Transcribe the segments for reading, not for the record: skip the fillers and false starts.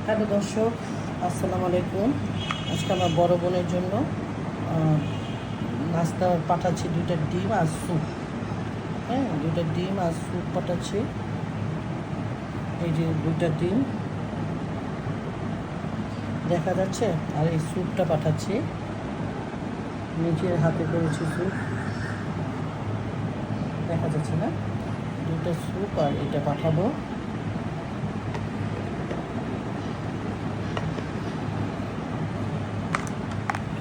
Hello দর্শক, আসসালামু আলাইকুম। আজকে আমার বড় বোনের জন্য নাস্তা পাঠাচ্ছি, 2টা ডিম আর স্যুপ। হ্যাঁ, 2টা ডিম আর স্যুপ পাঠাচ্ছি। এই যে 2টা ডিম দেখা যাচ্ছে, আর এই স্যুপটা পাঠাচ্ছি। নিজের হাতে করেছি স্যুপ, দেখা যাচ্ছে না? 2টা স্যুপ আর এটা পাঠাবো।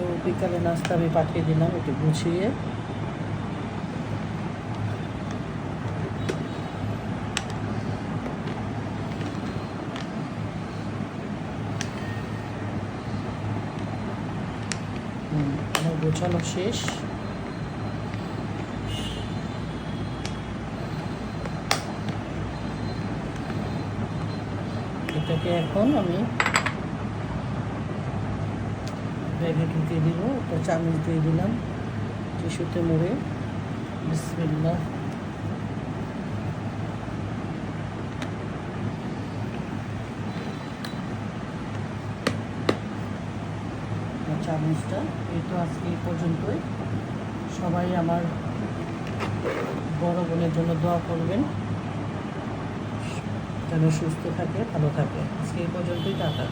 তো বিকালে নাস্তা আমি পাঠিয়ে দিলাম একটু গুছিয়ে। আমার গোছানো শেষ। এটাকে এখন আমি ব্যাগে ঢুকিয়ে দিব। একটা চামচ দিয়ে দিলাম টিস্যুতে মুড়ে। বিসমিল্লাহ। চামচটা এই তো আজকে এই পর্যন্তই। সবাই আমার বড় বোনের জন্য দোয়া করবেন, যেন সুস্থ থাকে, ভালো থাকে। আজকে এই পর্যন্তই। টাটা।